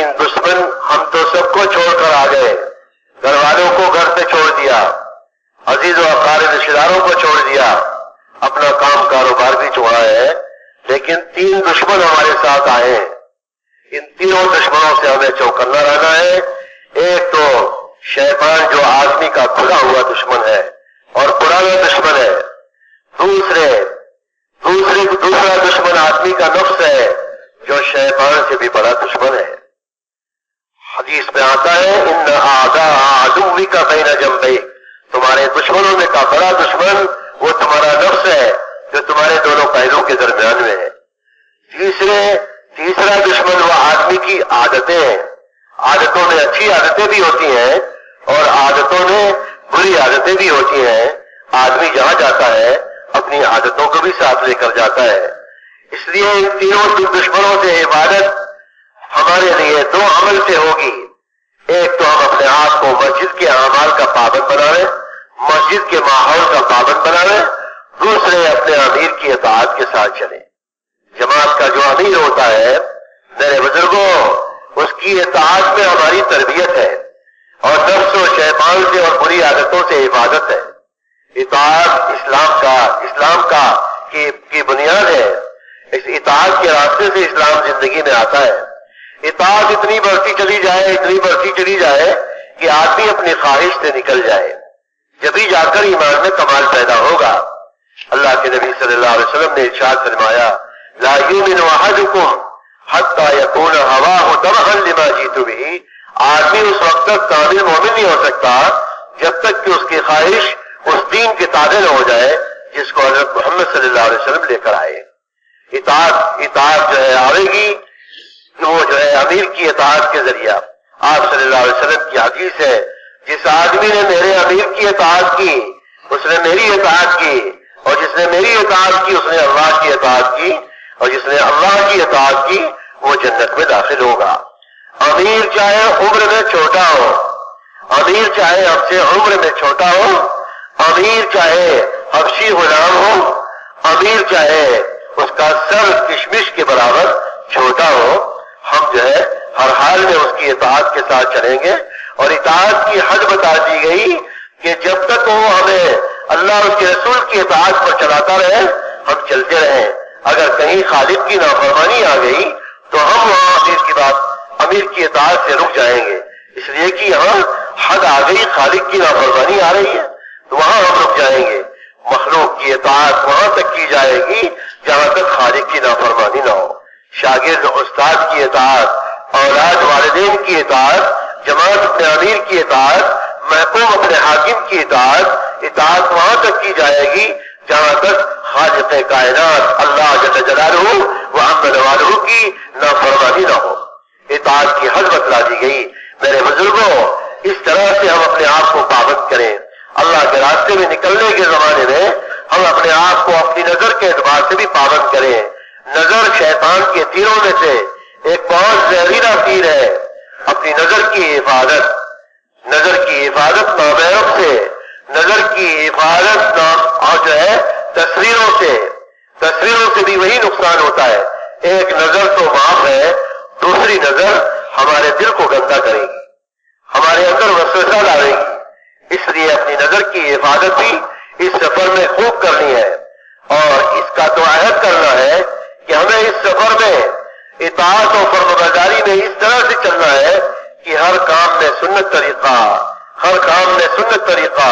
تین دشمن ہم تو سب کو چھوڑ کر آ گئے، گھر والوں کو گھر پہ چھوڑ دیا، عزیز و اقارب رشتہ داروں کو چھوڑ دیا، اپنا کام کاروبار بھی چھوڑا ہے، لیکن تین دشمن ہمارے ساتھ آئے ہیں۔ ان تینوں دشمنوں سے ہمیں چوکنا رہنا ہے۔ ایک تو شیطان جو آدمی کا کھلا ہوا دشمن ہے اور پرانا دشمن ہے، دوسرا دشمن آدمی کا نفس ہے جو شیطان سے بھی بڑا دشمن ہے۔ حدیث میں آتا ہے ان اعداء عدوک بین جنبیک، تمہارے دشمنوں میں کا بڑا دشمن وہ تمہارا نفس ہے جو تمہارے دونوں پہلوں کے درمیان میں ہے۔ تیسرا دشمن وہ آدمی کی عادتیں ہیں، عادتوں میں اچھی عادتیں بھی ہوتی ہیں اور عادتوں میں بری عادتیں بھی ہوتی ہیں۔ آدمی جہاں جاتا ہے اپنی عادتوں کو بھی ساتھ لے کر جاتا ہے۔ اس لیے ان تینوں دشمنوں سے عبادت ہمارے لیے دو عمل سے ہوگی۔ ایک تو ہم اپنے آپ کو مسجد کے اعمال کا پابند بنائیں، مسجد کے ماحول کا پابند بنائیں، دوسرے اپنے امیر کی اطاعت کے ساتھ چلیں۔ جماعت کا جو امیر ہوتا ہے میرے بزرگوں، اس کی اطاعت میں ہماری تربیت ہے اور نفس و شیطان سے اور بری عادتوں سے عبادت ہے۔ اطاعت اسلام کی بنیاد ہے۔ اس اطاعت کے راستے سے اسلام زندگی میں آتا ہے۔ اطاعت اتنی بڑھتی چلی جائے کہ آدمی اپنی خواہش سے نکل جائے، جبھی جا کر ایمان میں کمال پیدا ہوگا۔ اللہ کے نبی صلی اللہ علیہ وسلم نے ارشاد فرمایا لا یؤمن احدکم حتی یکون ہواہ تبعا لما جئت بہ، آدمی اس وقت تک کامل مومن نہیں ہو سکتا جب تک کہ اس کی خواہش اس دین کے تابع نہ ہو جائے جس کو حضرت محمد صلی اللہ علیہ وسلم لے کر آئے۔ اطاعت جو ہے آئے گی وہ جو ہے امیر کی اطاعت کے ذریعہ۔ آپ صلی اللہ علیہ وسلم کی حدیث ہے جس آدمی نے میرے امیر کی اطاعت کی اس نے میری اطاعت کی، اور جس نے میری اطاعت کی اس نے اللہ کی اطاعت کی، اور جس نے اللہ کی اطاعت کی وہ جنت میں داخل ہوگا۔ امیر چاہے عمر میں چھوٹا ہو، امیر چاہے ہم سے عمر میں چھوٹا ہو، امیر چاہے حبشی غلام ہو، امیر چاہے اس کا سر کشمش کے برابر چھوٹا ہو، ہم جو ہے ہر حال میں اس کی اطاعت کے ساتھ چلیں گے۔ اور اطاعت کی حد بتا دی گئی کہ جب تک وہ ہمیں اللہ اور اس کے رسول کی اطاعت پر چلاتا رہے ہم چلتے رہیں۔ اگر کہیں خالق کی نافرمانی آ گئی تو ہم وہاں امیر کی اطاعت سے رک جائیں گے، اس لیے کہ یہاں حد آ گئی، خالق کی نافرمانی آ رہی ہے تو وہاں ہم رک جائیں گے۔ مخلوق کی اطاعت وہاں تک کی جائے گی جہاں تک خالق کی نافرمانی نہ ہو۔ شاگرد استاد کی اطاعت، اولاد والدین کی اطاعت، جماعت اپنے امیر کی اطاعت، محکوم اپنے حاکم کی اطاعت وہاں تک کی جائے گی جہاں تک خالق کائنات اللہ جل جلالہ و عم نوالہ کی نافرمانی نہ ہو۔ اطاعت کی حد بتلا دی گئی۔ میرے بزرگوں، اس طرح سے ہم اپنے آپ کو پابند کریں۔ اللہ کے راستے میں نکلنے کے زمانے میں ہم اپنے آپ کو اپنی نظر کے اعتبار سے بھی پابند کریں۔ نظر شیطان کے تیروں میں سے ایک بہت زہریلا تیر ہے۔ اپنی نظر کی حفاظت نامحرم سے، نظر کی حفاظت اور جو ہے تصویروں سے بھی وہی نقصان ہوتا ہے۔ ایک نظر تو معاف ہے، دوسری نظر ہمارے دل کو گندا کرے گی، ہمارے اندر وسوسہ ڈالے گی۔ اس لیے اپنی نظر کی حفاظت بھی اس سفر میں خوب کرنی ہے، اور اس کا تو عہد کرنا ہے کہ ہمیں اس سفر میں اطاعت و فرمانبرداری میں اس طرح سے چلنا ہے کہ ہر کام میں سنت طریقہ، ہر کام میں سنت طریقہ،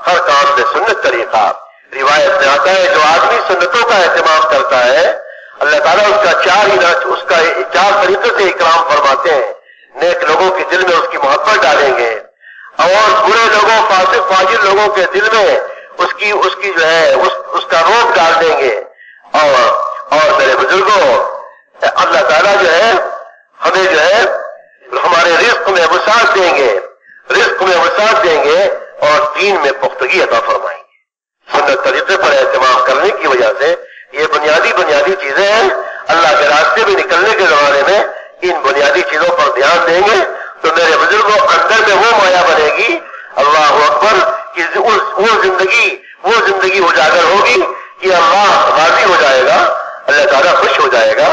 ہر کام میں سنت طریقہ۔ روایت میں آتا ہے جو آدمی سنتوں کا اہتمام کرتا ہے اللہ تعالیٰ اس کا چار طریقے سے اکرام فرماتے ہیں۔ نیک لوگوں کے دل میں اس کی محبت ڈالیں گے، اور برے لوگوں، فاسق فاجر لوگوں کے دل میں اس کی جو ہے اس کا روپ ڈال دیں گے۔ اور میرے بزرگوں، اللہ تعالیٰ جو ہے ہمیں جو ہے ہمارے رزق میں وسعت دیں گے اور دین میں پختگی عطا فرمائیں گے۔ سنت طریقے پر اہتمام کرنے کی وجہ سے یہ بنیادی چیزیں ہیں۔ اللہ کے راستے میں نکلنے کے زمانے میں ان بنیادی چیزوں پر دھیان دیں گے تو میرے بزرگوں اندر میں وہ مایا بنے گی، اللہ اکبر، کہ وہ زندگی اجاگر ہوگی کہ اللہ راضی ہو جائے گا، اللہ تعالیٰ خوش ہو جائے گا۔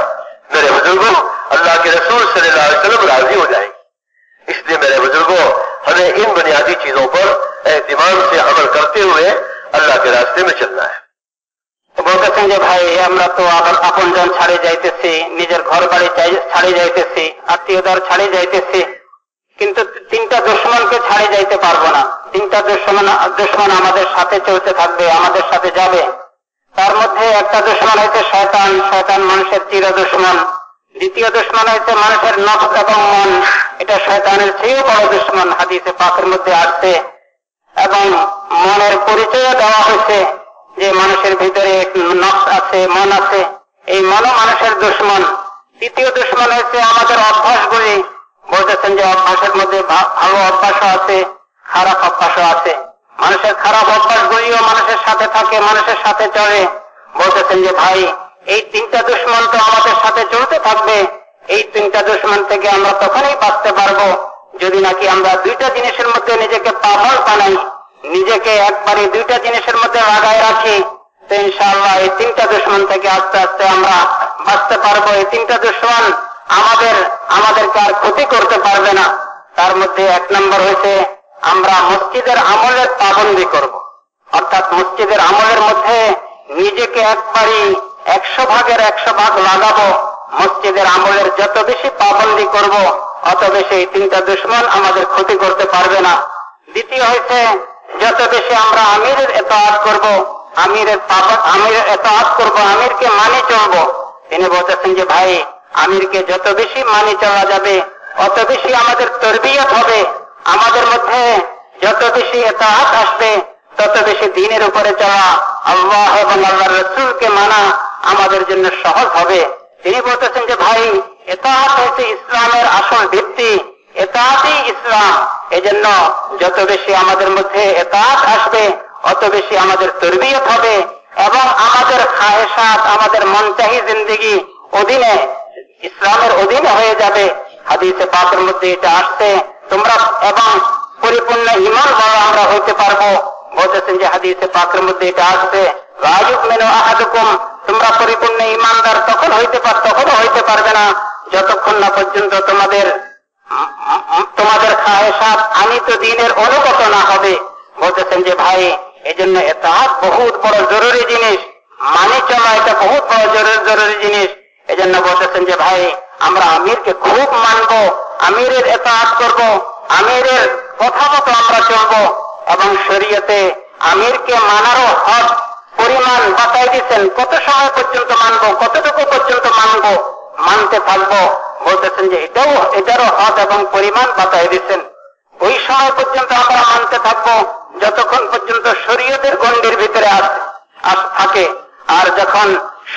میرے بزرگوں، اللہ کے رسول सल्लल्लाहु अलैहि वसल्लम राजी हो जाएगी। इसलिए मेरे बुजुर्गों, हमें इन बुनियादी चीजों पर एहतिमाम से अमल करते हुए अल्लाह के रास्ते में चलना है। বলতেছেন যে ভাই, আমরা তো আপনজন ছাড়ে যাইতেছি, নিজের ঘর বাড়ি ছাড়ে যাইতেছি, আত্মীয়দার ছাড়ে যাইতেছি, কিন্তু তিনটা দুশমনকে ছাড়ে যাইতে পারবো না। তিনটা দুশমন আমাদের সাথে চলতে থাকবে, আমাদের সাথে যাবে। তার মধ্যে একটা দুশমন হয়েছে শয়তান। শয়তান মানুষের চির দুশমন। দ্বিতীয় দুশমন হয়েছে মানুষের নফস এবং মন। এটা শয়তানের চেয়েও বড় দুশমন, হাদিসে পাকের মধ্যে আসছে। এবং মনের পরিচয় দেওয়া হয়েছে যে মানুষের ভিতরে এক নফস আছে, মন আছে, এই মনও মানুষের দুশমন। তৃতীয় দুশমন হয়েছে আমাদের অভ্যাসগুলি। বলতেছেন যে অভ্যাসের মধ্যে ভালো অভ্যাসও আছে, খারাপ অভ্যাসও আছে। মানুষের খারাপ অভ্যাসগুলিও মানুষের সাথে থাকে, মানুষের সাথে চলে। বলতেছেন যে ভাই, এই তিনটা দুশমন তো আমাদের সাথে চলতে থাকবে। এই তিনটা দুশমন থেকে আমরা তখনই বাঁচতে পারবো যদি নাকি আমরা দুইটা জিনিসের মধ্যে নিজেকে পাগল বানাই, নিজেকে একবারে দুইটা জিনিসের মধ্যে লাগায় রাখি। তো ইনশাআল্লাহ এই তিনটা দুশমন থেকে আস্তে আস্তে আমরা বাঁচতে পারবো। এই তিনটা দুশমন আমাদেরকে আর ক্ষতি করতে পারবে না। তার মধ্যে এক নম্বর হয়েছে আমরা মসজিদের আমলের পাবন্দি করব। অর্থাৎ মসজিদের আমলের মধ্যে নিজেকে একবারে 100 ভাগের 100 ভাগ লাগাবো। মসজিদের আমলের যত বেশি পাবন্দি করব, অত বেশি এই তিনটা দুশমন আমাদের ক্ষতি করতে পারবে না। দ্বিতীয় হয়েছে যত বেশি আমরা আমিরের ইতাআত করব, আমিরের ইতাআত করব, আমিরকে মানি চলবো। তিনি বলতেছেন যে ভাই, আমিরকে যত বেশি মানি চলা যাবে অত বেশি আমাদের তরবিয়ত হবে। আমাদের মধ্যে যত বেশি ইতাআত আসবে তত বেশি দ্বীনের উপরে চলা, আল্লাহ এবং আল্লাহর রাসূলকে মানা আমাদের জন্য সহজ হবে। তিনি বলতেছেন যে ভাই, ইতাআত হচ্ছে ইসলামের আসল ভিত্তি, ইতাআতই ইসলাম। এজন্য যত বেশি আমাদের মধ্যে ইতাআত আসবে অত বেশি আমাদের তরবিয়ত হবে এবং আমাদের খায়েশাত, আমাদের মনচাহি জিন্দেগি অধীনে, ইসলামের অধীনে হয়ে যাবে। হাদিসে পাকের মধ্যে এটা আসছে, তোমরা এবং পরিপূর্ণ ঈমান বলা আমরা হইতে পারবো। বলতেছেন যে হাদিসে পাকের মধ্যে এটা আসছে, লা ইউমিনু আহাদুকুম, তোমরা পরিপূর্ণ ঈমানদার তখনও হইতে পারবে না যতক্ষণ না পর্যন্ত তোমাদের খায়েশাত আনিত দ্বীনের অনুগত না হবে। বলতেছেন যে ভাই, এজন্য ইতাআত বহুত বড় জরুরি জিনিস, মানি চলা এটা বহুত বড় জরুরি জিনিস। এজন্য বলতেছেন যে ভাই, আমরা আমিরকে খুব মানবো, আমিরের ইতাআত করব, আমিরের কথা মতো আমরা চলবো। এবং শরীয়তে আমিরকে মানারও হক পরিমাণ বাতাই দিচ্ছেন, কত সময় পর্যন্ত মানবো, কতটুকু পর্যন্ত মানতে থাকবো। বলতেছেন যে এটারও হক এবং পরিমাণ বাতাই দিচ্ছেন। ওই সময় পর্যন্ত আমরা মানতে থাকবো যতক্ষণ পর্যন্ত শরীয়তের গণ্ডির ভিতরে থাকে। আর যখন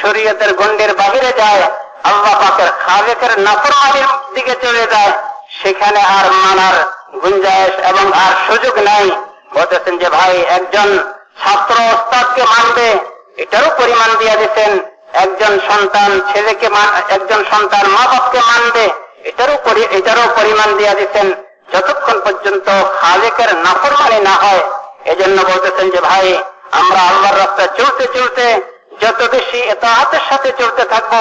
শরীয়তের গণ্ডির বাহিরে যায়, আল্লাহ পাকের খালেকের নাফরমানির দিকে চলে যায়, সেখানে আর মানার গুঞ্জাইশ এবং আর সুযোগ নাই। বলতেছেন যে ভাই, একজন ছাত্র ওস্তাদকে মানবে, এটারও পরিমাণ দিয়ে দিচ্ছেন। একজন সন্তান একজন সন্তান মা বাপকে মানবে, এটারও পরিমাণ দিয়ে দিচ্ছেন, যতক্ষণ পর্যন্ত খালেকের নাফরমানি না হয়। এজন্য বলতেছেন যে ভাই, আমরা আল্লাহর রাস্তায় চলতে চলতে যত বেশি ইতাআতের সাথে চলতে থাকবো,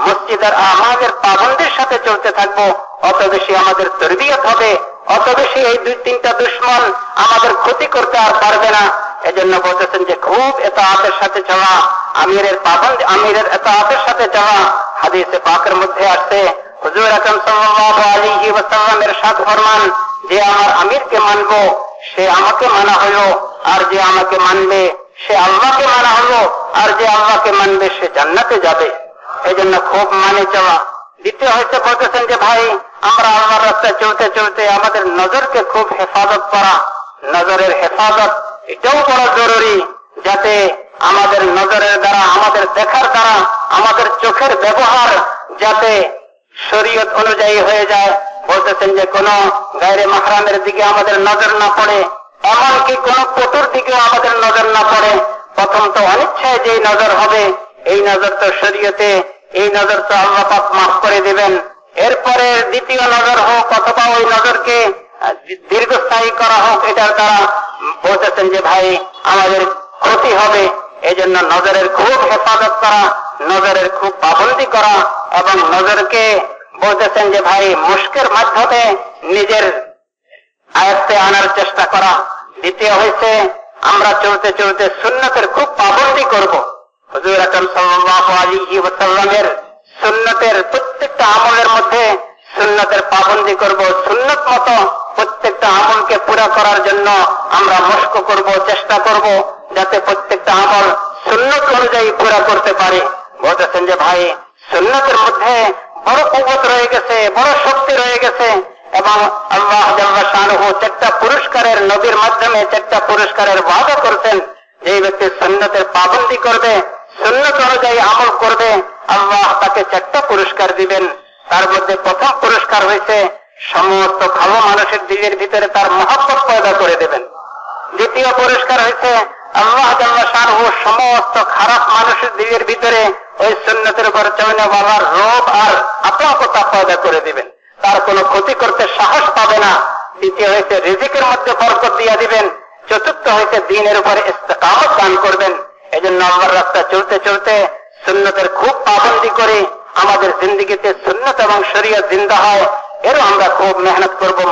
মসজিদের আমাদের পাবন্দির সাথে চলতে থাকবো, অত বেশি আমাদের তরবিয়ত হবে, অত বেশি এই দুই তিনটা দুশমন আমাদের ক্ষতি করতে আর পারবে না। এজন্য বলতেছেন যে খুব ইতাআতের সাথে চলা, আমিরের ইতাআতের সাথে চলা। হাদিসে পাকের মধ্যে আসছে, হুজুর আকরাম সাল্লাল্লাহু আলাইহি ওয়াসাল্লাম ইরশাদ ফরমান যে আমার আমিরকে মানবো সে আমাকে মানা হলো, আর যে আমাকে মানবে সে আল্লাহকে মানা হলো, আর যে আল্লাহকে মানবে সে জান্নাতে যাবে। এজন্য খুব মানে চলা। দ্বিতীয় হইতে বলতেছেন যে ভাই, আমরা আল্লাহর রাস্তায় চলতে চলতে আমাদের নজরকে খুব হেফাজত করা। নজরের হেফাজত এটাও বড় জরুরি, যাতে আমাদের নজরের দ্বারা, আমাদের দেখার দ্বারা, আমাদের চোখের ব্যবহার যাতে শরীয়ত অনুযায়ী হয়ে যায়। বলতেছেন যে কোন গায়রে মাহরামের দিকে আমাদের নজর না পড়ে, এমনকি কোন পটুর দিকেও আমাদের নজর না পড়ে। প্রথম তো অনিচ্ছায় যেই নজর হবে, এই নজর তো শরীয়তে, এই নজর তো আল্লাহ পাক মাফ করে দিবেন। এরপরে দ্বিতীয় নজর হোক অথবা ওই নজরকে দীর্ঘস্থায়ী করা হোক, এটার দ্বারা বলতেছেন যে ভাই আমাদের ক্ষতি হবে। এই জন্য নজরের খুব হেফাজত করা, নজরের খুব পাবন্দি করা এবং নজরকে বলতেছেন যে ভাই মুশকের মাধ্যমে নিজের আয়ত্তে আনার চেষ্টা করা। দ্বিতীয় হয়েছে আমরা চলতে চলতে সুন্নতের খুব পাবন্দি করব। হুজুর আকরাম সাল্লাল্লাহু আলাইহি ওয়াসাল্লামের সুন্নতের প্রত্যেকটা আমলের মধ্যে সুন্নতের পাবন্দি করব। সুন্নত মতো প্রত্যেকটা আমলকে পুরা করার জন্য আমরা মশক করব, চেষ্টা করব যাতে প্রত্যেকটা আমল সুন্নত অনুযায়ী পুরা করতে পারি। বলতেছেন যে ভাই সুন্নতের মধ্যে বড় কুওয়াত রয়ে গেছে, বড় শক্তি রয়ে গেছে এবং আল্লাহ জাল্লা শানুহু 4টা পুরস্কারের নবীর মাধ্যমে 4টা পুরস্কারের ওয়াদা করছেন। যে ব্যক্তি সুন্নতের পাবন্দি করবে, সুন্নত অনুযায়ী আমল করবে, আল্লাহ তাকে 4টা পুরস্কার দিবেন। তার মধ্যে প্রথম পুরস্কার হয়েছে সমস্ত ভালো মানুষের দিলের ভিতরে তার মহব্বত পয়দা করে দেবেন। দ্বিতীয় পুরস্কার হয়েছে আল্লাহ জাল্লা শানুহু সমস্ত খারাপ মানুষের দিলের ভিতরে ওই সুন্নতের উপর চলনেওয়ালার রোগ আর আতঙ্কতা পয়দা করে দিবেন, তার কোনো ক্ষতি করতে সাহস পাবে না। তৃতীয় হয়েছে রিজিকের মধ্যে বরকত দিয়ে দিবেন। চতুর্থ হয়েছে দ্বীনের উপরে ইস্তেকামত দান করবেন। এই জন্য আল্লাহর রাস্তা চলতে চলতে সুন্নতের খুব পাবন্দি করে আমাদের জিন্দেগিতে সুন্নত এবং শরীয়ত জিন্দা হয়, এরও আমরা খুব মেহনত করবো।